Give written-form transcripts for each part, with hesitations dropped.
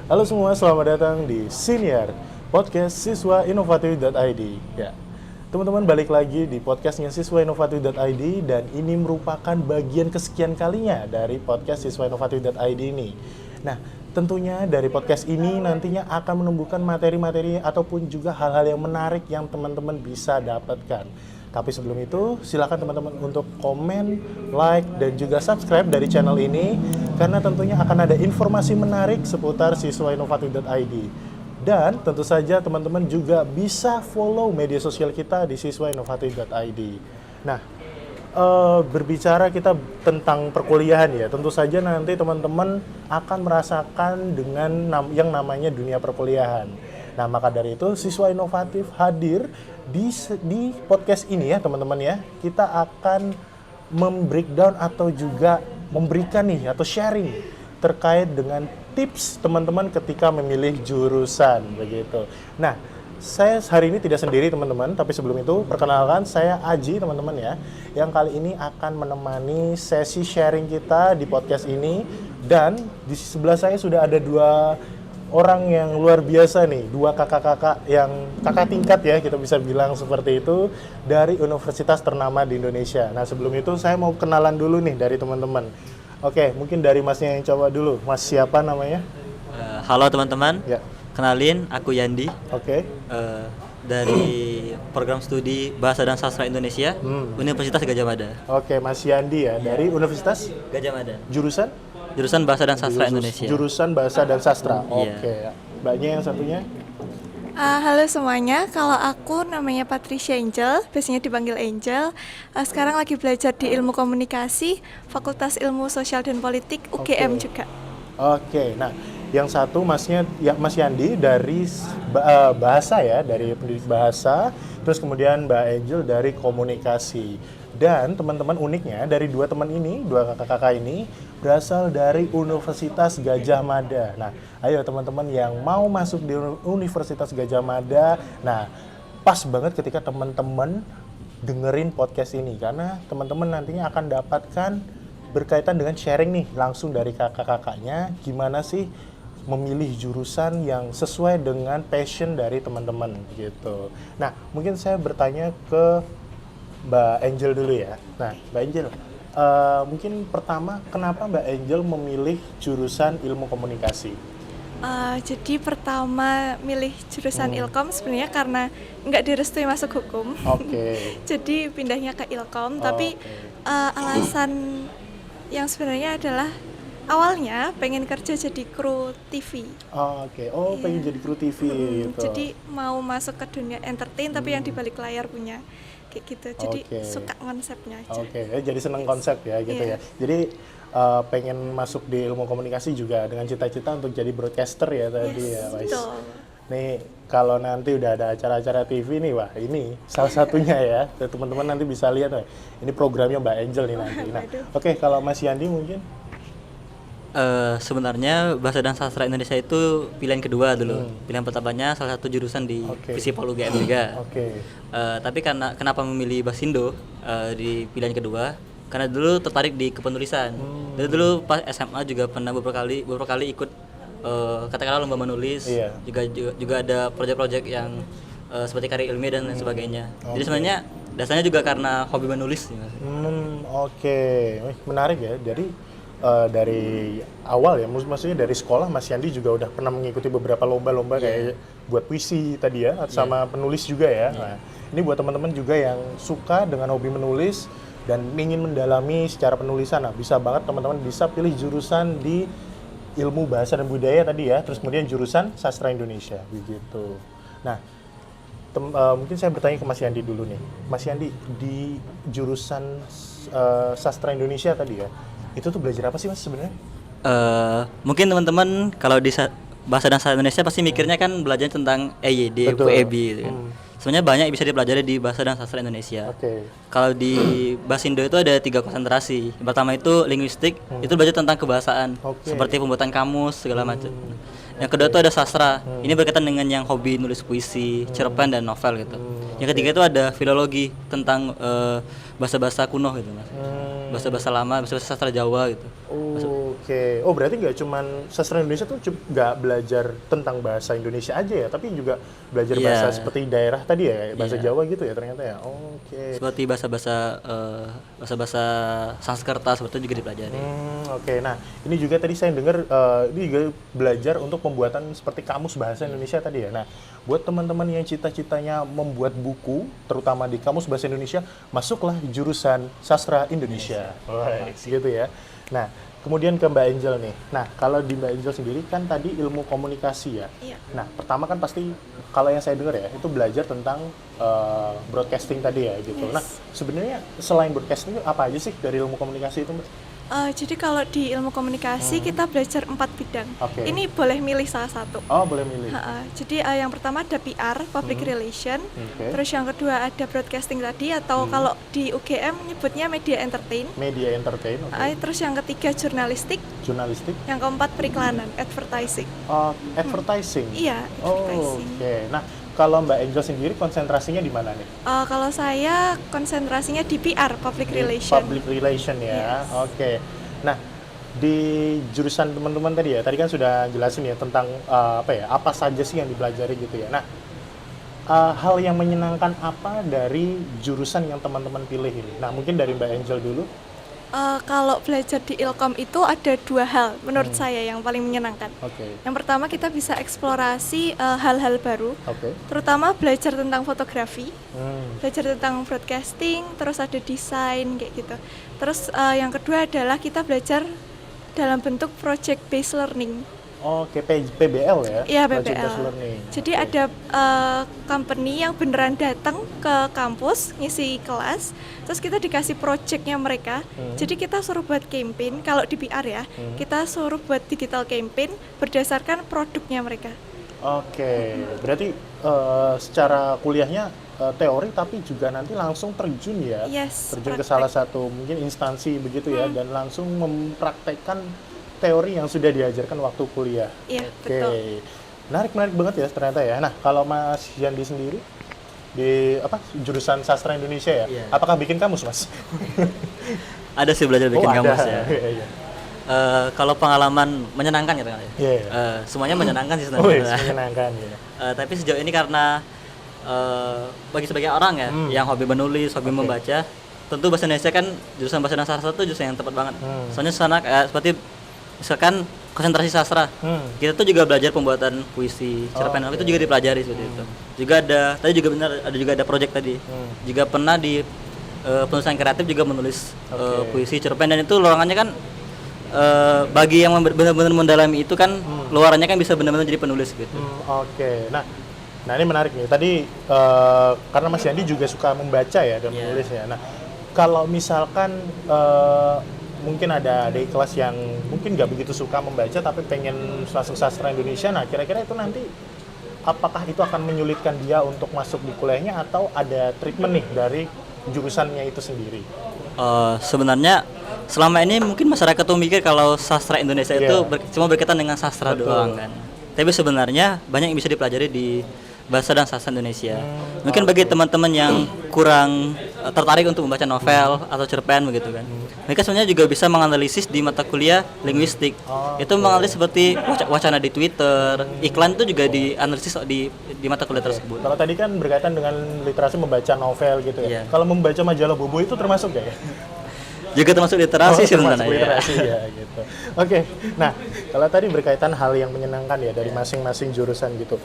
Halo semua, selamat datang di Siniar, podcast siswa inovatif.id. Ya, teman-teman balik lagi di podcastnya siswa inovatif.id dan ini merupakan bagian kesekian kalinya dari podcast siswa inovatif.id ini. Nah, tentunya dari podcast ini nantinya akan menumbuhkan materi-materi ataupun juga hal-hal yang menarik yang teman-teman bisa dapatkan. Tapi sebelum itu, silakan teman-teman untuk komen, like, dan juga subscribe dari channel ini karena tentunya akan ada informasi menarik seputar siswainovatif.id. Dan tentu saja teman-teman juga bisa follow media sosial kita di siswainovatif.id. Nah, berbicara kita tentang perkuliahan ya, tentu saja nanti teman-teman akan merasakan dengan yang namanya dunia perkuliahan. Nah, maka dari itu Siswa Inovatif hadir di podcast ini ya teman-teman ya. Kita akan membreakdown atau juga memberikan nih atau sharing terkait dengan tips teman-teman ketika memilih jurusan begitu. Nah, saya hari ini tidak sendiri teman-teman, tapi sebelum itu perkenalkan saya Aji teman-teman ya, yang kali ini akan menemani sesi sharing kita di podcast ini. Dan di sebelah saya sudah ada dua orang yang luar biasa nih, dua kakak-kakak yang kakak tingkat ya, kita bisa bilang seperti itu, dari universitas ternama di Indonesia. Nah, sebelum itu saya mau kenalan dulu nih dari teman-teman. Oke, mungkin dari masnya yang coba dulu. Mas siapa namanya? Halo teman-teman, Ya. kenalin aku Yandi. Oke. Dari program studi Bahasa dan Sastra Indonesia, Universitas Gadjah Mada. Oke, Mas Yandi ya, dari Universitas Gadjah Mada. jurusan Bahasa dan Sastra Indonesia. Jurusan Bahasa dan Sastra. Iya. Oke. Mbaknya yang satunya? Halo semuanya, kalau aku namanya Patricia Angel, biasanya dipanggil Angel. Sekarang lagi belajar di Ilmu Komunikasi, Fakultas Ilmu Sosial dan Politik, UGM juga. Oke, nah yang satu masnya ya Mas Yandi dari bahasa ya, dari pendidik bahasa, terus kemudian Mbak Angel dari komunikasi. Dan teman-teman uniknya dari dua teman ini, dua kakak-kakak ini berasal dari Universitas Gadjah Mada. Nah, ayo teman-teman yang mau masuk di Universitas Gadjah Mada, nah pas banget ketika teman-teman dengerin podcast ini karena teman-teman nantinya akan dapatkan berkaitan dengan sharing nih langsung dari kakak-kakaknya gimana sih memilih jurusan yang sesuai dengan passion dari teman-teman gitu. Nah, mungkin saya bertanya ke Mbak Angel dulu ya. Nah, Mbak Angel, mungkin pertama kenapa Mbak Angel memilih jurusan ilmu komunikasi? Jadi pertama milih jurusan Ilkom sebenarnya karena nggak direstui masuk hukum. Oke. Jadi pindahnya ke Ilkom, tapi alasan yang sebenarnya adalah awalnya pengen kerja jadi kru TV. Oke. Oh, pengen jadi kru TV gitu. Jadi mau masuk ke dunia entertain tapi yang di balik layar punya kayak gitu. Jadi suka konsepnya aja. Oke, jadi seneng konsep ya gitu ya. Jadi pengen masuk di ilmu komunikasi juga dengan cita-cita untuk jadi broadcaster ya tadi ya, Mas. Betul. Nih, kalau nanti udah ada acara-acara TV nih, wah ini salah satunya ya. Teman-teman nanti bisa lihat nih. Ini programnya Mbak Angel nih nanti. Nah, oke, kalau Mas Yandi mungkin? Sebenarnya Bahasa dan Sastra Indonesia itu pilihan kedua dulu. Pilihan pertamanya salah satu jurusan di Visipol UGM juga. Tapi karena kenapa memilih Basindo di pilihan kedua? Karena dulu tertarik di kepenulisan. Dari dulu pas SMA juga pernah beberapa kali ikut katakanlah lomba menulis. Juga ada proyek-proyek yang seperti karya ilmiah dan lain sebagainya. Jadi sebenarnya dasarnya juga karena hobi menulis. Menarik ya. Jadi dari awal ya, maksudnya dari sekolah Mas Yandi juga udah pernah mengikuti beberapa lomba-lomba kayak buat puisi tadi ya, sama penulis juga ya. Nah, ini buat teman-teman juga yang suka dengan hobi menulis dan ingin mendalami secara penulisan, nah bisa banget teman-teman bisa pilih jurusan di ilmu bahasa dan budaya tadi ya, terus kemudian jurusan sastra Indonesia begitu. Nah, mungkin saya bertanya ke Mas Yandi dulu nih. Mas Yandi, di jurusan sastra Indonesia tadi ya, itu tuh belajar apa sih Mas sebenarnya? Mungkin teman-teman kalau di Bahasa dan Sastra Indonesia pasti mikirnya kan belajar tentang EYD, UEB gitu kan. Sebenarnya banyak yang bisa dipelajari di Bahasa dan Sastra Indonesia. Kalau di Basindo itu ada 3 konsentrasi. Yang pertama itu linguistik, itu belajar tentang kebahasaan, seperti pembuatan kamus segala macam. Yang kedua itu ada sastra. Ini berkaitan dengan yang hobi nulis puisi, cerpen dan novel gitu. Yang ketiga itu ada filologi tentang bahasa-bahasa kuno gitu mas. Bahasa-bahasa lama, bahasa-bahasa sastra Jawa gitu. Oke. Oh berarti nggak cuman sastra Indonesia tuh nggak belajar tentang bahasa Indonesia aja ya, tapi juga belajar bahasa seperti daerah tadi ya, bahasa Jawa gitu ya ternyata ya. Oke. Seperti bahasa-bahasa Sanskerta seperti itu juga dipelajari. Oke. Nah ini juga tadi saya dengar ini juga belajar untuk pembuatan seperti kamus bahasa Indonesia tadi ya. Nah buat teman-teman yang cita-citanya membuat buku, terutama di kamus bahasa Indonesia, masuklah jurusan sastra Indonesia. Wah, gitu ya. Nah, kemudian ke Mbak Angel nih. Nah, kalau di Mbak Angel sendiri kan tadi ilmu komunikasi ya. Iya. Nah, pertama kan pasti kalau yang saya dengar ya, itu belajar tentang broadcasting tadi ya gitu. Yes. Nah, sebenarnya selain broadcasting apa aja sih dari ilmu komunikasi itu, Mbak? Jadi kalau di ilmu komunikasi kita belajar 4 bidang. Oke. Ini boleh milih salah satu. Oh, boleh milih. Jadi yang pertama ada PR, Public Relation. Oke. Terus yang kedua ada broadcasting tadi atau kalau di UGM nyebutnya Media Entertain. Media entertain, oke. Terus yang ketiga jurnalistik. Jurnalistik. Yang keempat periklanan, advertising. Advertising. Iya, advertising. Oke. Nah, kalau Mbak Angel sendiri konsentrasinya di mana nih? Kalau saya konsentrasinya di PR, Public Di Relation. Public relation ya. Yes. Oke. Nah, di jurusan teman-teman tadi ya, tadi kan sudah jelasin ya tentang apa saja sih yang dipelajari gitu ya. Nah, hal yang menyenangkan apa dari jurusan yang teman-teman pilih ini? Nah, mungkin dari Mbak Angel dulu. Kalau belajar di Ilkom itu ada 2 hal menurut saya yang paling menyenangkan. Oke. Yang pertama kita bisa eksplorasi hal-hal baru, Oke. terutama belajar tentang fotografi, Hmm. belajar tentang broadcasting, terus ada desain kayak gitu. Terus yang kedua adalah kita belajar dalam bentuk project based learning. Oke, PBL ya? Iya, Project PBL. Based Learning. Jadi Oke. ada company yang beneran datang ke kampus ngisi kelas, terus kita dikasih projectnya mereka. Jadi kita suruh buat campaign, kalau di PR ya, kita suruh buat digital campaign berdasarkan produknya mereka. Oke, berarti secara kuliahnya teori tapi juga nanti langsung terjun ya, Yes, terjun ke praktek. salah satu mungkin instansi begitu ya, dan langsung mempraktekkan teori yang sudah diajarkan waktu kuliah. Iya, Oke, betul. menarik banget ya ternyata ya. Nah, kalau Mas Yandi sendiri di jurusan sastra Indonesia ya, Iya. apakah bikin kamus Mas? Ada sih belajar bikin ada. kamus ya. Iya, iya. Kalau pengalaman menyenangkan gitu kan ya. Iya. Semuanya menyenangkan sih Oh, sebenarnya. menyenangkan ya. Tapi sejauh ini karena bagi sebagian orang ya yang hobi menulis, hobi membaca, tentu bahasa Indonesia kan jurusan bahasa dan sastra itu jurusan yang tepat banget. Soalnya sana seperti misalkan konsentrasi sastra, kita tuh juga belajar pembuatan puisi, cerpen, itu juga dipelajari seperti itu. Juga ada, tadi juga benar, ada project tadi. Juga pernah di penulisan kreatif juga menulis puisi, cerpen, dan itu luarannya kan bagi yang benar-benar mendalami itu kan luarannya kan bisa benar-benar jadi penulis gitu. Oke, nah ini menarik nih. Tadi karena Mas Yandi juga suka membaca ya dan menulis ya. Nah, kalau misalkan mungkin ada adik kelas yang mungkin nggak begitu suka membaca tapi pengen masuk sastra Indonesia, nah kira-kira itu nanti apakah itu akan menyulitkan dia untuk masuk di kuliahnya atau ada treatment nih dari jurusannya itu sendiri? Sebenarnya selama ini mungkin masyarakat tuh mikir kalau sastra Indonesia itu cuma berkaitan dengan sastra doang kan. Tapi sebenarnya banyak yang bisa dipelajari di bahasa dan sastra Indonesia. Mungkin bagi teman-teman yang kurang tertarik untuk membaca novel atau cerpen begitu kan. Mereka sebenarnya juga bisa menganalisis di mata kuliah linguistik. Itu menganalisis seperti wacana di Twitter, iklan itu juga dianalisis di mata kuliah tersebut. Kalau tadi kan berkaitan dengan literasi membaca novel gitu ya. Kalau membaca majalah Bobo itu termasuk nggak ya? Juga termasuk literasi sebenarnya. Termasuk literasi ya gitu. Oke. Nah, kalau tadi berkaitan hal yang menyenangkan ya dari masing-masing jurusan gitu.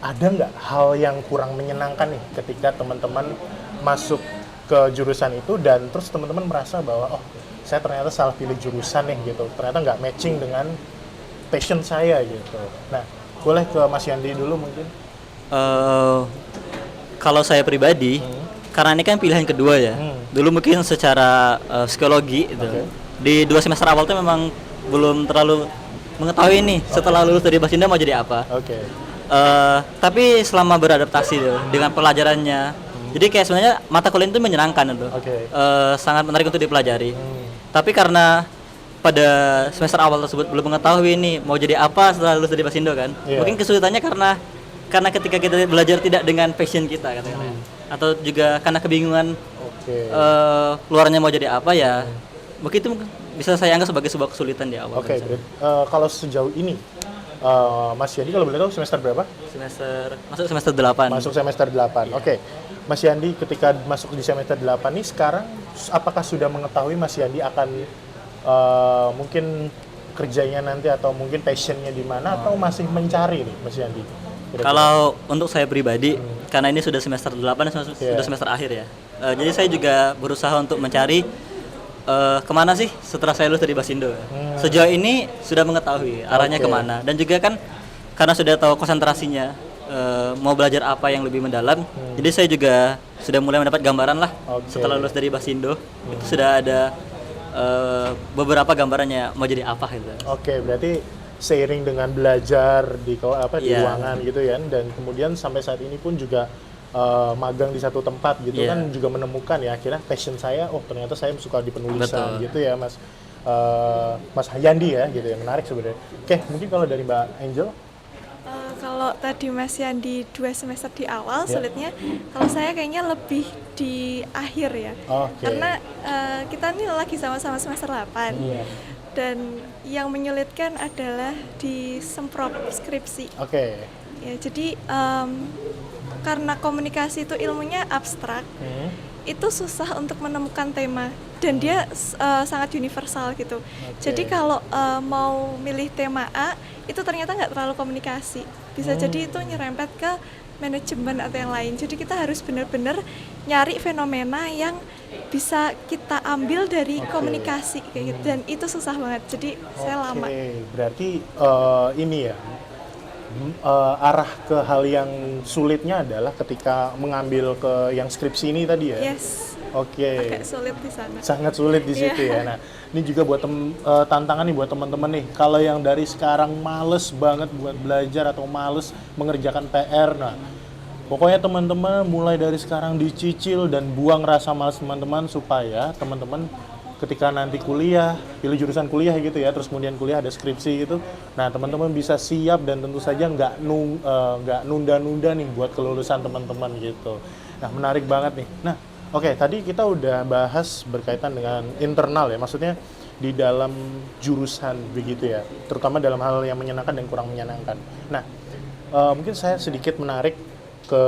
Ada nggak hal yang kurang menyenangkan nih ketika teman-teman masuk ke jurusan itu dan terus teman-teman merasa bahwa saya ternyata salah pilih jurusan nih gitu, ternyata nggak matching dengan passion saya gitu. Nah, boleh ke Mas Yandi dulu mungkin. Kalau saya pribadi, karena ini kan pilihan kedua ya. Dulu mungkin secara psikologi gitu. Di 2 semester awal tuh memang belum terlalu mengetahui nih setelah lulus dari Basinda mau jadi apa. Tapi selama beradaptasi dengan pelajarannya, jadi kayak sebenarnya mata kuliah itu menyenangkan itu, sangat menarik untuk dipelajari. Tapi karena pada semester awal tersebut belum mengetahui ini mau jadi apa setelah lulus dari Basindo kan, mungkin kesulitannya karena ketika kita belajar tidak dengan passion kita katakanlah, atau juga karena kebingungan Keluarnya mau jadi apa ya, begitu bisa saya anggap sebagai sebuah kesulitan di awal. Oke, kalau sejauh ini Mas Yandi kalau boleh tahu semester berapa? Masuk semester 8. Masuk semester 8. Oke. Mas Yandi ketika masuk di semester 8 nih sekarang apakah sudah mengetahui Mas Yandi akan mungkin kerjanya nanti atau mungkin passionnya di mana atau masih mencari nih Mas Yandi? Kira-kira. Kalau untuk saya pribadi, karena ini sudah semester 8 dan sudah semester akhir ya. Jadi saya juga berusaha untuk mencari kemana sih setelah saya lulus dari Basindo. Sejauh ini sudah mengetahui arahnya kemana, dan juga kan karena sudah tahu konsentrasinya mau belajar apa yang lebih mendalam, jadi saya juga sudah mulai mendapat gambaran lah. Setelah lulus dari Basindo itu sudah ada beberapa gambarannya mau jadi apa gitu. Oke, berarti seiring dengan belajar di ruangan gitu ya, dan kemudian sampai saat ini pun juga magang di satu tempat gitu kan juga menemukan ya akhirnya passion saya, ternyata saya suka di penulisan. Betul. Gitu ya Mas Yandi ya gitu ya, menarik sebenarnya. Oke, mungkin kalau dari Mbak Angel. Kalau tadi Mas Yandi 2 semester di awal sulitnya, kalau saya kayaknya lebih di akhir ya. Karena kita ini lagi sama-sama semester 8. Dan yang menyulitkan adalah di semprot skripsi. Ya, jadi karena komunikasi itu ilmunya abstrak, itu susah untuk menemukan tema dan dia sangat universal gitu. Jadi kalau mau milih tema A, itu ternyata nggak terlalu komunikasi. Bisa jadi itu nyerempet ke manajemen atau yang lain. Jadi kita harus benar-benar nyari fenomena yang bisa kita ambil dari komunikasi kayak gitu. Dan itu susah banget. Jadi saya lama. Berarti ini ya. Arah ke hal yang sulitnya adalah ketika mengambil ke yang skripsi ini tadi ya? Yes. Agak sulit di sana. Sangat sulit di situ ya. Nah, ini juga buat tantangan nih buat teman-teman nih. Kalau yang dari sekarang males banget buat belajar atau males mengerjakan PR, nah pokoknya teman-teman mulai dari sekarang dicicil dan buang rasa males teman-teman supaya teman-teman ketika nanti kuliah, pilih jurusan kuliah gitu ya, terus kemudian kuliah ada skripsi gitu. Nah, teman-teman bisa siap dan tentu saja nggak nunda-nunda nih buat kelulusan teman-teman gitu. Nah, menarik banget nih. Nah, tadi kita udah bahas berkaitan dengan internal ya, maksudnya di dalam jurusan begitu ya, terutama dalam hal yang menyenangkan dan kurang menyenangkan. Nah, mungkin saya sedikit menarik ke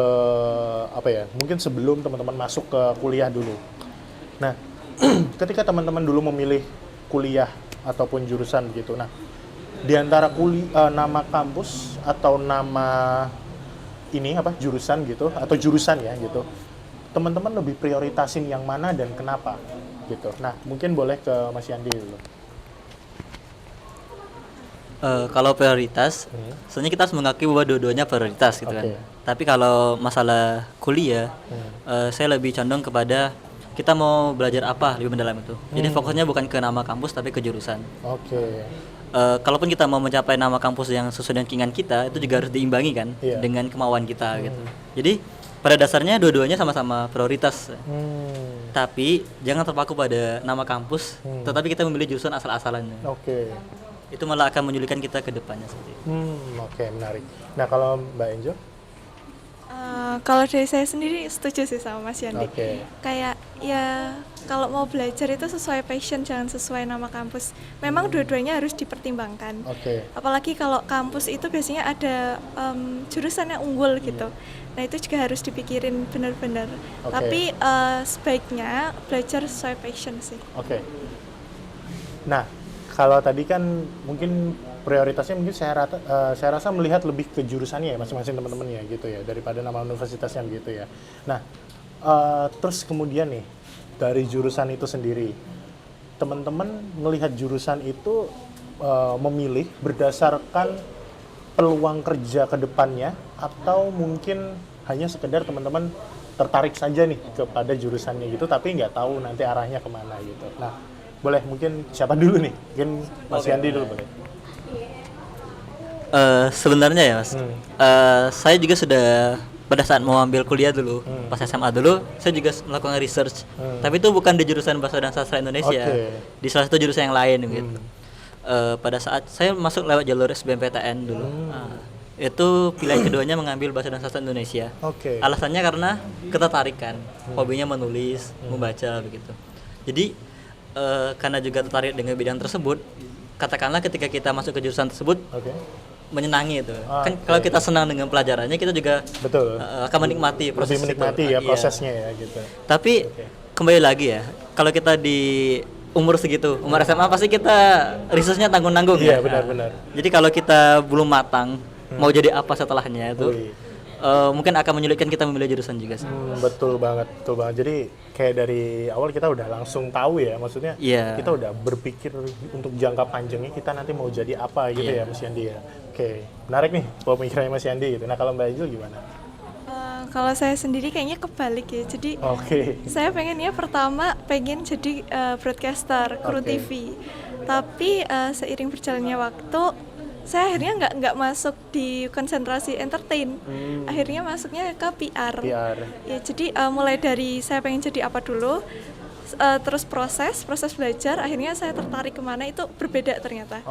mungkin sebelum teman-teman masuk ke kuliah dulu. Nah, ketika teman-teman dulu memilih kuliah ataupun jurusan gitu, nah di antara nama kampus atau nama jurusan gitu atau jurusan ya gitu, teman-teman lebih prioritasin yang mana dan kenapa gitu. Nah, mungkin boleh ke Mas Yandi dulu. Kalau prioritas, sebenarnya kita harus mengakui bahwa dua-duanya prioritas gitu kan. Tapi kalau masalah kuliah, saya lebih condong kepada kita mau belajar apa lebih mendalam itu. Jadi fokusnya bukan ke nama kampus tapi ke jurusan. Kalaupun kita mau mencapai nama kampus yang sesuai dengan keinginan kita, itu juga harus diimbangi kan dengan kemauan kita gitu. Jadi pada dasarnya dua-duanya sama-sama prioritas. Tapi jangan terpaku pada nama kampus, tetapi kita memilih jurusan asal-asalannya. Itu malah akan menyulitkan kita ke depannya seperti itu. Menarik. Nah, kalau Mbak Angel? Kalau dari saya sendiri setuju sih sama Mas Yandi. Kayak ya kalau mau belajar itu sesuai passion, jangan sesuai nama kampus. Memang dua-duanya harus dipertimbangkan. Apalagi kalau kampus itu biasanya ada jurusan yang unggul gitu. Nah, itu juga harus dipikirin benar-benar. Tapi sebaiknya belajar sesuai passion sih. Nah, kalau tadi kan mungkin prioritasnya mungkin saya rasa melihat lebih ke jurusannya ya masing-masing teman-teman ya gitu ya, daripada nama universitasnya gitu ya. Nah, terus kemudian nih dari jurusan itu sendiri, teman-teman melihat jurusan itu memilih berdasarkan peluang kerja ke depannya atau mungkin hanya sekedar teman-teman tertarik saja nih kepada jurusannya gitu tapi nggak tahu nanti arahnya kemana gitu. Nah, boleh mungkin siapa dulu nih? Mungkin Mas Yandi dulu boleh. Sebenarnya ya Mas, saya juga sudah pada saat mau ambil kuliah dulu, pas SMA dulu, saya juga melakukan research. Tapi itu bukan di jurusan Bahasa dan Sastra Indonesia, di salah satu jurusan yang lain gitu. Pada saat saya masuk lewat jalur SBMPTN dulu, itu pilihan keduanya mengambil bahasa dan sastra Indonesia. Oke. Alasannya karena ketertarikan, hobinya menulis, membaca begitu. Jadi karena juga tertarik dengan bidang tersebut, katakanlah ketika kita masuk ke jurusan tersebut menyenangi itu. Kan kalau kita senang dengan pelajarannya, kita juga betul akan menikmati proses lebih menikmati itu. ya prosesnya ya gitu. Tapi kembali lagi ya, kalau kita di umur segitu, umur SMA pasti kita research-nya tanggung-tanggung Iya, ya. benar-benar. Jadi kalau kita belum matang mau jadi apa setelahnya itu mungkin akan menyulitkan kita memilih jurusan juga sih. Betul banget. Jadi kayak dari awal kita udah langsung tahu ya, maksudnya kita udah berpikir untuk jangka panjangnya kita nanti mau jadi apa gitu ya Mas Yandi ya. Oke, menarik nih pemikirannya Mas Yandi gitu. Nah kalau Mbak Angel gimana? Kalau saya sendiri kayaknya kebalik ya. Jadi saya pengennya pertama pengen jadi broadcaster, kru TV. Tapi seiring berjalannya waktu, saya akhirnya nggak masuk di konsentrasi entertain. Akhirnya masuknya ke PR. Ya, jadi mulai dari saya pengen jadi apa dulu, terus proses belajar, akhirnya saya tertarik kemana itu berbeda ternyata.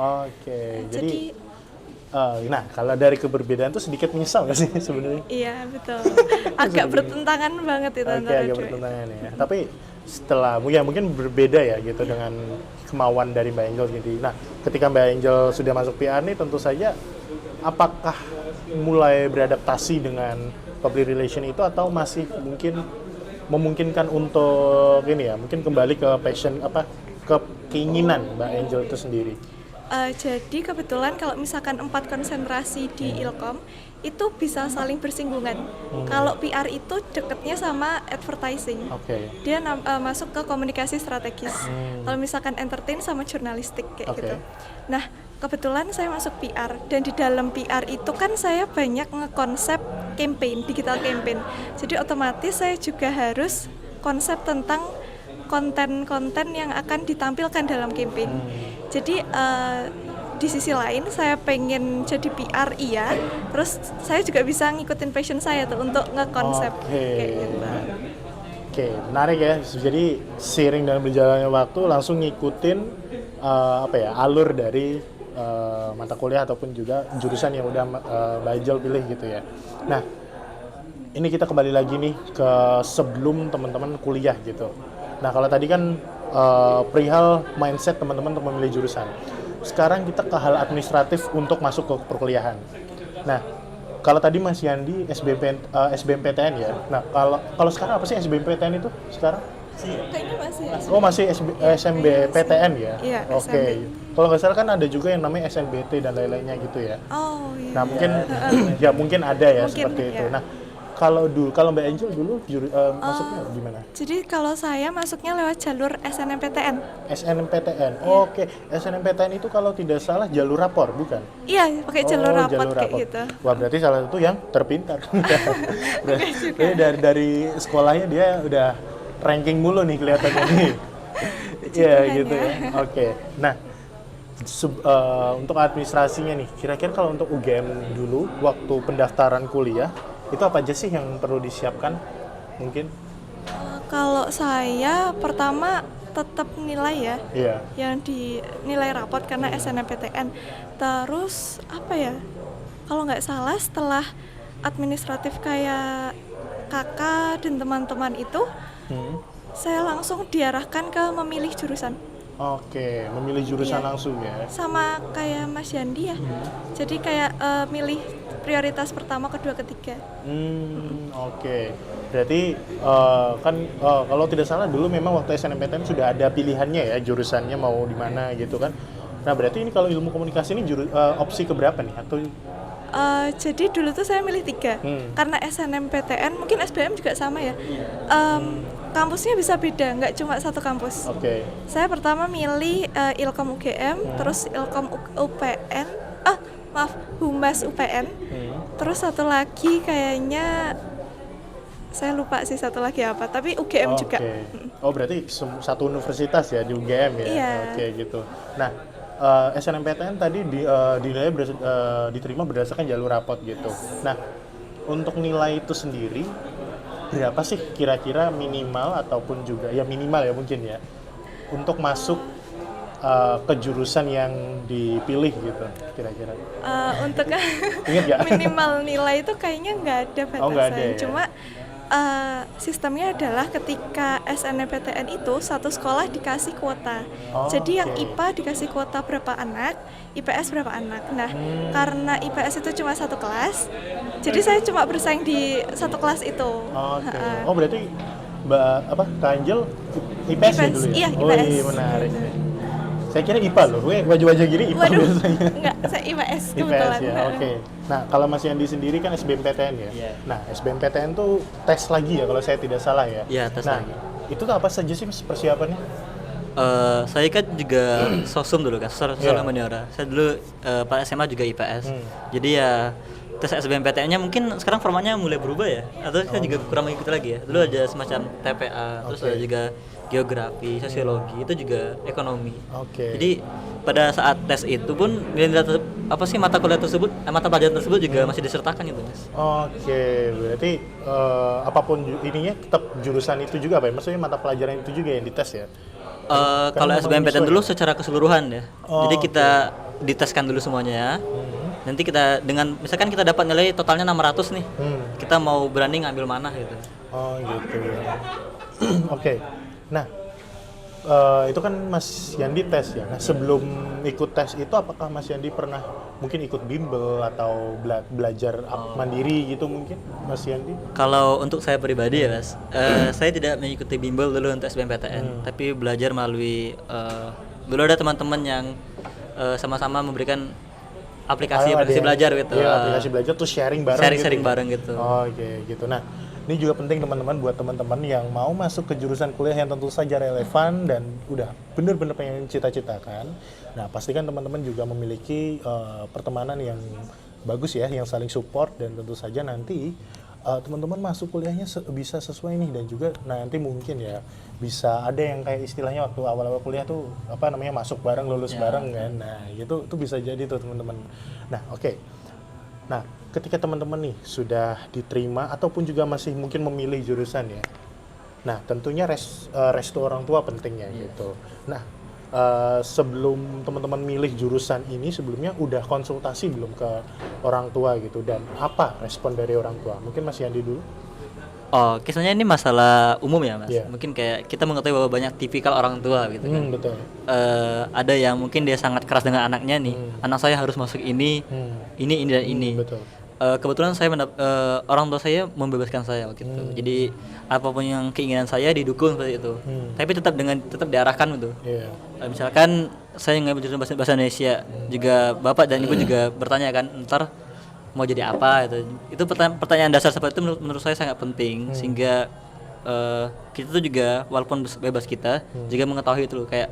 Jadi nah kalau dari keberbedaan itu sedikit menyesal nggak sih sebenarnya? Iya betul. Agak bertentangan banget itu antara agak bertentangan ya. Tapi setelah mungkin berbeda ya gitu dengan kemauan dari Mbak Angel gitu. Nah, ketika Mbak Angel sudah masuk PR nih, tentu saja apakah mulai beradaptasi dengan public relation itu atau masih mungkin memungkinkan untuk ini ya, mungkin kembali ke passion ke keinginan Mbak Angel itu sendiri? Jadi kebetulan kalau misalkan 4 konsentrasi di Ilkom itu bisa saling bersinggungan. Kalau PR itu deketnya sama advertising. Dia masuk ke komunikasi strategis. Kalau misalkan entertain sama jurnalistik kayak gitu. Nah, kebetulan saya masuk PR dan di dalam PR itu kan saya banyak ngekonsep campaign, digital campaign. Jadi otomatis saya juga harus konsep tentang konten-konten yang akan ditampilkan dalam campaign. Jadi di sisi lain saya pengen jadi PR terus saya juga bisa ngikutin passion saya tuh untuk ngekonsep kayak gitu. Menarik ya. Jadi seiring dengan berjalannya waktu langsung ngikutin alur dari mata kuliah ataupun juga jurusan yang udah Mbak Angel pilih gitu ya. Nah, ini kita kembali lagi nih ke sebelum teman-teman kuliah gitu. Nah, kalau tadi kan perihal mindset teman-teman untuk memilih jurusan. Sekarang kita ke hal administratif untuk masuk ke perkuliahan. Nah, kalau tadi Mas Yandi SBMPTN ya. Nah, kalau sekarang apa sih SBMPTN itu sekarang? Kayaknya masih. Masih SMBPTN ya? Iya, Kalau nggak salah kan ada juga yang namanya SNBT dan lain-lainnya gitu ya. Nah, mungkin ada ya seperti itu. Nah, kalau Mbak Angel dulu masuknya gimana? Jadi kalau saya masuknya lewat jalur SNMPTN. SNMPTN. SNMPTN itu kalau tidak salah jalur rapor, bukan? Iya, pakai jalur rapor kayak gitu. Wah, berarti salah satu yang terpintar. dari sekolahnya dia udah ranking mulu nih kelihatannya nih. Iya gitu ya. Nah, untuk administrasinya nih, kira-kira kalau untuk UGM dulu waktu pendaftaran kuliah itu apa aja sih yang perlu disiapkan mungkin? Kalau saya pertama tetap nilai ya, yang dinilai rapot karena SNMPTN. Terus kalau nggak salah setelah administratif kayak kakak dan teman-teman itu, saya langsung diarahkan ke memilih jurusan. Memilih jurusan langsung ya. Sama kayak Mas Yandi ya. Jadi kayak milih prioritas pertama, kedua, ketiga. Berarti kalau tidak salah dulu memang waktu SNMPTN sudah ada pilihannya ya jurusannya mau di mana gitu kan. Nah, berarti ini kalau ilmu komunikasi ini opsi keberapa nih atau? Jadi dulu tuh saya milih 3 karena SNMPTN, mungkin SBM juga sama ya. Kampusnya bisa beda, nggak cuma satu kampus. Saya pertama milih Ilkom UGM, terus Ilkom UPN, Humas UPN. Terus satu lagi kayaknya saya lupa sih satu lagi apa, tapi UGM juga. Berarti satu universitas ya di UGM ya. Iya. Gitu. Nah, SNMPTN tadi dinilai diterima berdasarkan jalur rapot gitu. Nah, untuk nilai itu sendiri berapa sih kira-kira minimal ataupun juga ya minimal ya mungkin ya untuk masuk ke jurusan yang dipilih gitu kira-kira? Untuk Ingat nggak? minimal nilai itu kayaknya nggak ada batasan. Nggak ada ya? Cuma sistemnya adalah ketika SNMPTN itu satu sekolah dikasih kuota. Jadi yang IPA dikasih kuota berapa anak, IPS berapa anak. Nah, karena IPS itu cuma satu kelas, jadi saya cuma bersaing di satu kelas itu. Oh berarti Kak Angel IPS ya dulu ya? Iya, Oh IPS. iya menarik. Saya kira IPA loh, gue wajah-wajah gini IPA Waduh, biasanya. enggak, saya IPS IPS kebetulan. ya, oke. Nah, kalau Mas Yandi sendiri kan SBMPTN ya? Iya. Nah, SBMPTN tuh tes lagi ya kalau saya tidak salah ya? Iya, tes nah, lagi. itu tuh apa saja sih Mas persiapannya? Saya kan juga sosum dulu kan, sosial Iya. humaniora. Saya dulu pas SMA juga IPS. Jadi ya tes SBMPTN-nya mungkin sekarang formatnya mulai berubah ya, atau saya juga kurang mengikuti lagi ya. Dulu ada semacam TPA, terus ada juga geografi, sosiologi, itu juga ekonomi. Oke. Jadi pada saat tes itu pun mata kuliah tersebut, mata pelajaran tersebut juga masih disertakan gitu, Mas. Oke, berarti apapun ininya tetap jurusan itu juga apa ya? Maksudnya mata pelajaran itu juga yang dites ya? Kalau memang SBMPTN dulu menyesuaikan. secara keseluruhan ya. Oh, Jadi kita diteskan dulu semuanya ya. Nanti kita dengan misalkan kita dapat nilai totalnya 600 nih. Kita mau berani ngambil mana gitu. Oh gitu ya. Oke. Nah, itu kan Mas Yandi tes ya. Nah, sebelum ikut tes itu apakah Mas Yandi pernah mungkin ikut bimbel atau belajar mandiri gitu mungkin Mas Yandi? Kalau untuk saya pribadi ya Mas, saya tidak mengikuti bimbel dulu untuk SBMPTN, tapi belajar melalui dulu ada teman-teman yang sama-sama memberikan aplikasi belajar gitu. Iya, aplikasi belajar tuh sharing bareng Sharing gitu. bareng gitu. Oke, gitu. Nah, ini juga penting teman-teman buat teman-teman yang mau masuk ke jurusan kuliah yang tentu saja relevan dan udah bener-bener pengen cita-citakan. Nah, pastikan teman-teman juga memiliki pertemanan yang bagus ya, yang saling support dan tentu saja nanti teman-teman masuk kuliahnya bisa sesuai nih dan juga nanti mungkin ya bisa ada yang kayak istilahnya waktu awal-awal kuliah tuh masuk bareng lulus bareng kan. Nah, itu bisa jadi tuh teman-teman. Nah, oke. Nah, ketika teman-teman nih sudah diterima ataupun juga masih mungkin memilih jurusan ya. Nah, tentunya restu orang tua pentingnya gitu. Nah, sebelum teman-teman milih jurusan ini sebelumnya udah konsultasi belum ke orang tua gitu dan apa respon dari orang tua? Mungkin Mas Yandi dulu. Oh, kisahnya ini masalah umum ya Mas. Iya. Mungkin kayak kita mengetahui bahwa banyak tipikal orang tua gitu kan. Betul. Ada yang mungkin dia sangat keras dengan anaknya nih. Anak saya harus masuk ini dan ini. Betul. Kebetulan orang tua saya membebaskan saya waktu itu. Jadi apapun yang keinginan saya didukung seperti itu. Tapi tetap diarahkan gitu. Iya. Misalkan saya ngambil jurusan bahasa Indonesia, juga bapak dan ibu juga bertanya kan, ntar mau jadi apa gitu. Itu pertanyaan dasar seperti itu menurut saya sangat penting sehingga kita tuh juga walaupun bebas kita juga mengetahui itu loh, kayak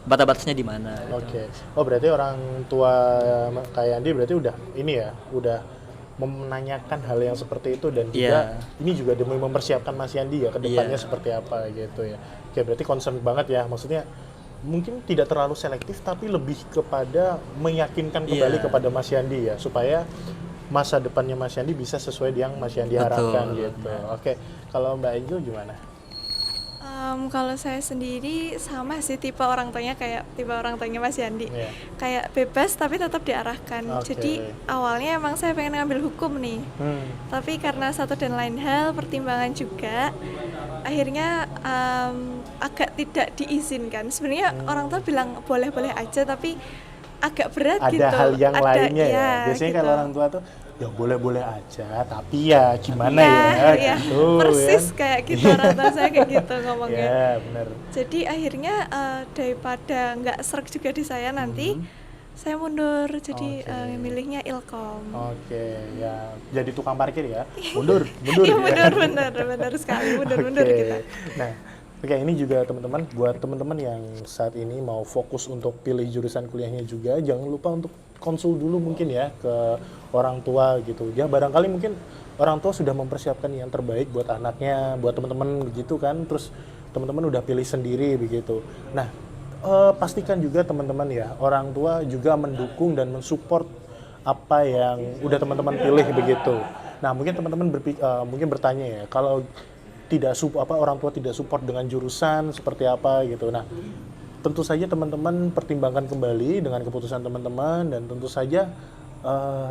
batas-batasnya di mana. Oke. Oh, berarti orang tua kayak Andi berarti udah menanyakan hal yang seperti itu dan juga ini juga demi mempersiapkan Mas Yandi ya ke depannya seperti apa gitu ya. Oke, berarti concern banget ya. Maksudnya mungkin tidak terlalu selektif tapi lebih kepada meyakinkan kembali kepada Mas Yandi ya supaya masa depannya Mas Yandi bisa sesuai yang Mas Yandi harapkan gitu. Oke. Kalau Mbak Angel gimana? Kalau saya sendiri sama sih tipe orang tuanya kayak tipe orang tuanya Mas Yandi. Kayak bebas tapi tetap diarahkan. Jadi awalnya emang saya pengen ngambil hukum nih. Tapi karena satu dan lain hal pertimbangan juga akhirnya agak tidak diizinkan. Sebenarnya orang tua bilang boleh-boleh aja tapi agak berat ada gitu. Ada hal yang lainnya ya. Biasanya gitu. kalau orang tua tuh ya boleh-boleh aja, tapi ya gimana ya gitu. Persis kayak gitu orang tua saya kayak gitu ngomongnya. Ya, benar. Jadi akhirnya daripada nggak sreg juga di saya nanti, saya mundur jadi milihnya Ilkom. Oke, ya jadi tukang parkir ya. Mundur. Iya benar sekali mundur kita. Nah, oke, ini juga teman-teman, buat teman-teman yang saat ini mau fokus untuk pilih jurusan kuliahnya juga, jangan lupa untuk konsul dulu mungkin ya ke orang tua gitu. Ya barangkali mungkin orang tua sudah mempersiapkan yang terbaik buat anaknya, buat teman-teman begitu kan. Terus teman-teman udah pilih sendiri begitu. Nah, pastikan juga teman-teman ya, orang tua juga mendukung dan mensupport apa yang udah teman-teman pilih begitu. Nah, mungkin teman-teman mungkin bertanya ya, kalau orang tua tidak support dengan jurusan seperti apa gitu. Nah, tentu saja teman-teman pertimbangkan kembali dengan keputusan teman-teman, dan tentu saja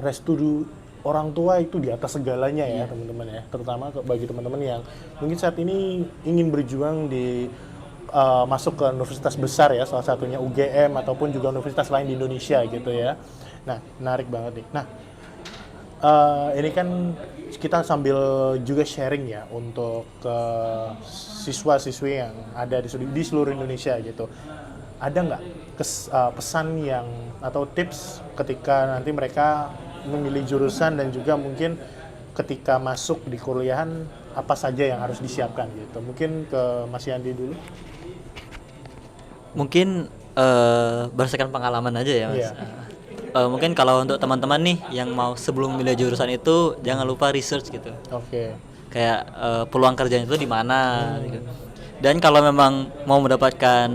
restu orang tua itu di atas segalanya ya teman-teman ya, terutama bagi teman-teman yang mungkin saat ini ingin berjuang di masuk ke universitas besar ya, salah satunya UGM ataupun juga universitas lain di Indonesia gitu ya. Nah, menarik banget nih. Nah, ini kan kita sambil juga sharing ya untuk siswa-siswi yang ada di seluruh Indonesia gitu. Ada nggak pesan yang atau tips ketika nanti mereka memilih jurusan, dan juga mungkin ketika masuk di kuliahan apa saja yang harus disiapkan gitu? Mungkin ke Mas Yandi dulu. Mungkin berdasarkan pengalaman aja ya Mas. Iya. Mungkin kalau untuk teman-teman nih yang mau sebelum milih jurusan itu jangan lupa research gitu. Oke. Kayak peluang kerjanya itu di mana gitu. Dan kalau memang mau mendapatkan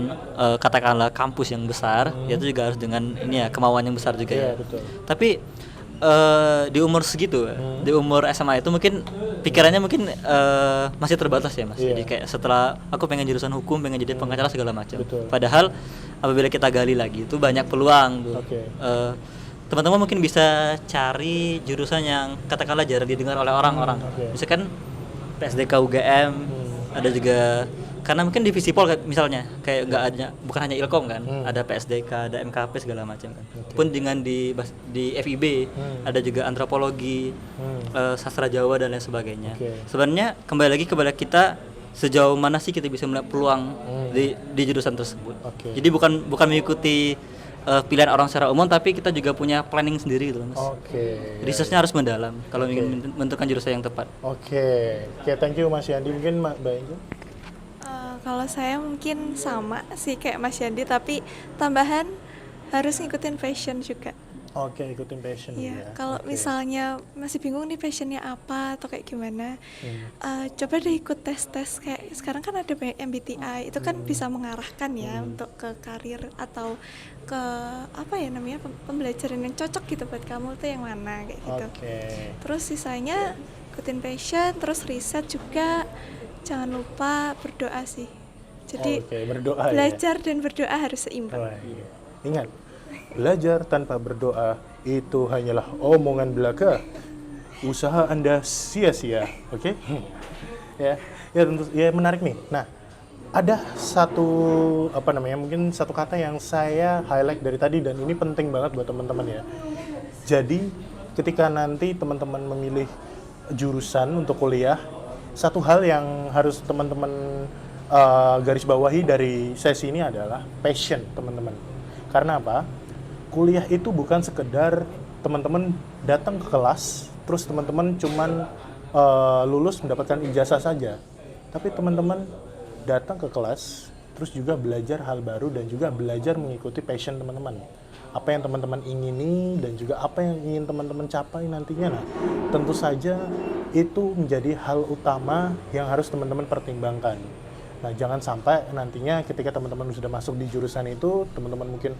katakanlah kampus yang besar, ya itu juga harus dengan ini ya, kemauan yang besar juga ya. Betul. Tapi di umur segitu, di umur SMA itu mungkin pikirannya mungkin masih terbatas ya Mas. Jadi kayak setelah aku pengen jurusan hukum, pengen jadi pengacara segala macam. Padahal apabila kita gali lagi itu banyak peluang tuh. Teman-teman mungkin bisa cari jurusan yang katakanlah jarang didengar oleh orang-orang. Misalkan PSDK UGM, ada juga karena mungkin di Visipol misalnya kayak nggak ada, bukan hanya Ilkom kan, ada PSDK, ada MKP segala macam kan. Pun dengan di FIB ada juga antropologi, sastra Jawa dan lain sebagainya. Sebenarnya kembali lagi kepada kita sejauh mana sih kita bisa melihat peluang di jurusan tersebut. Jadi bukan mengikuti pilihan orang secara umum, tapi kita juga punya planning sendiri gitu Mas. Researchnya harus mendalam kalau ingin menentukan jurusan yang tepat. Thank you Mas Yandi. Mungkin Mbak Angel? Kalau saya mungkin sama sih kayak Mas Yandi, tapi tambahan harus ngikutin passion juga. Ikutin passion ya. Kalau misalnya masih bingung nih passionnya apa atau kayak gimana, coba deh ikut tes-tes kayak sekarang kan ada banyak MBTI, itu kan bisa mengarahkan ya untuk ke karir atau ke apa ya namanya pembelajaran yang cocok gitu buat kamu tuh yang mana kayak gitu. Terus sisanya ikutin passion, terus riset juga. Jangan lupa berdoa sih. Jadi berdoa, belajar dan berdoa harus seimbang. Ingat, belajar tanpa berdoa itu hanyalah omongan belaka. Usaha Anda sia-sia. Ya tentu ya, menarik nih. Nah, ada mungkin satu kata yang saya highlight dari tadi, dan ini penting banget buat teman-teman ya. Jadi ketika nanti teman-teman memilih jurusan untuk kuliah, satu hal yang harus teman-teman garis bawahi dari sesi ini adalah passion teman-teman. Karena apa? Kuliah itu bukan sekedar teman-teman datang ke kelas, terus teman-teman cuman lulus mendapatkan ijazah saja. Tapi teman-teman datang ke kelas, terus juga belajar hal baru dan juga belajar mengikuti passion teman-teman. Apa yang teman-teman ingini dan juga apa yang ingin teman-teman capai nantinya. Nah, tentu saja itu menjadi hal utama yang harus teman-teman pertimbangkan. Nah, jangan sampai nantinya ketika teman-teman sudah masuk di jurusan itu, teman-teman mungkin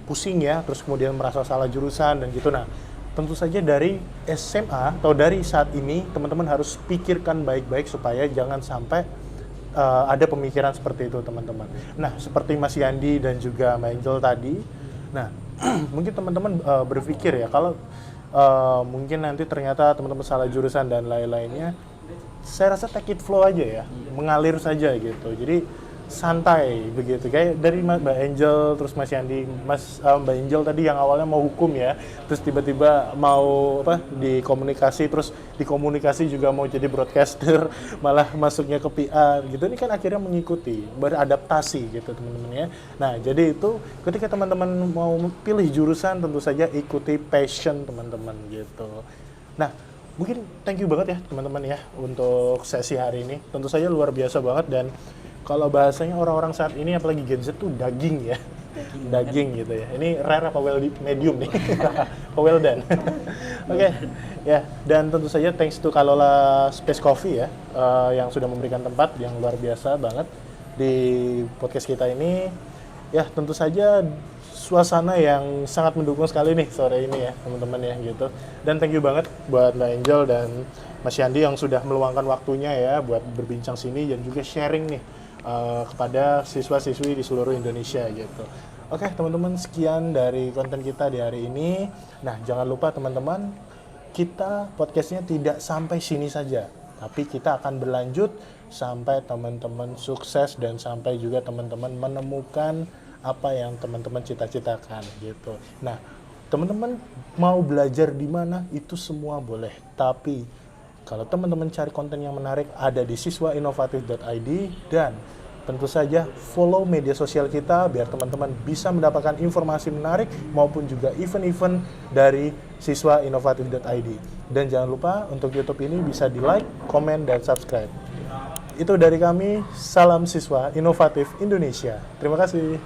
pusing ya, terus kemudian merasa salah jurusan dan gitu. Nah, tentu saja dari SMA atau dari saat ini, teman-teman harus pikirkan baik-baik supaya jangan sampai ada pemikiran seperti itu teman-teman. Nah, seperti Mas Yandi dan juga Mbak Angel tadi, nah mungkin teman-teman berpikir ya, kalau mungkin nanti ternyata teman-teman salah jurusan dan lain-lainnya, saya rasa take it flow aja ya, mengalir saja gitu. Jadi santai begitu, kayak dari Mbak Angel terus Mas Yandi, Mbak Angel tadi yang awalnya mau hukum ya, terus tiba-tiba mau di komunikasi, terus di komunikasi juga mau jadi broadcaster, malah masuknya ke PR gitu. Ini kan akhirnya mengikuti, beradaptasi gitu teman-teman ya. Nah, jadi itu ketika teman-teman mau pilih jurusan, tentu saja ikuti passion teman-teman gitu. Nah, mungkin thank you banget ya teman-teman ya untuk sesi hari ini. Tentu saja luar biasa banget, dan kalau bahasanya orang-orang saat ini apalagi Gen Z tuh daging ya. Daging gitu ya. Ini rare apa medium nih? Well done. Oke. Ya, dan tentu saja thanks to Kalola Space Coffee ya, yang sudah memberikan tempat yang luar biasa banget di podcast kita ini. Ya, tentu saja suasana yang sangat mendukung sekali nih sore ini ya teman-teman ya gitu. Dan thank you banget buat Mbak Angel dan Mas Yandi yang sudah meluangkan waktunya ya buat berbincang sini dan juga sharing nih kepada siswa-siswi di seluruh Indonesia gitu. Oke teman-teman, sekian dari konten kita di hari ini. Nah jangan lupa teman-teman, kita podcastnya tidak sampai sini saja, tapi kita akan berlanjut sampai teman-teman sukses dan sampai juga teman-teman menemukan apa yang teman-teman cita-citakan gitu. Nah teman-teman mau belajar di mana itu semua boleh, tapi kalau teman-teman cari konten yang menarik ada di siswainovatif.id, dan tentu saja follow media sosial kita biar teman-teman bisa mendapatkan informasi menarik maupun juga event-event dari siswainovatif.id. Dan jangan lupa untuk YouTube ini bisa di like, komen, dan subscribe. Itu dari kami, salam siswa inovatif Indonesia. Terima kasih.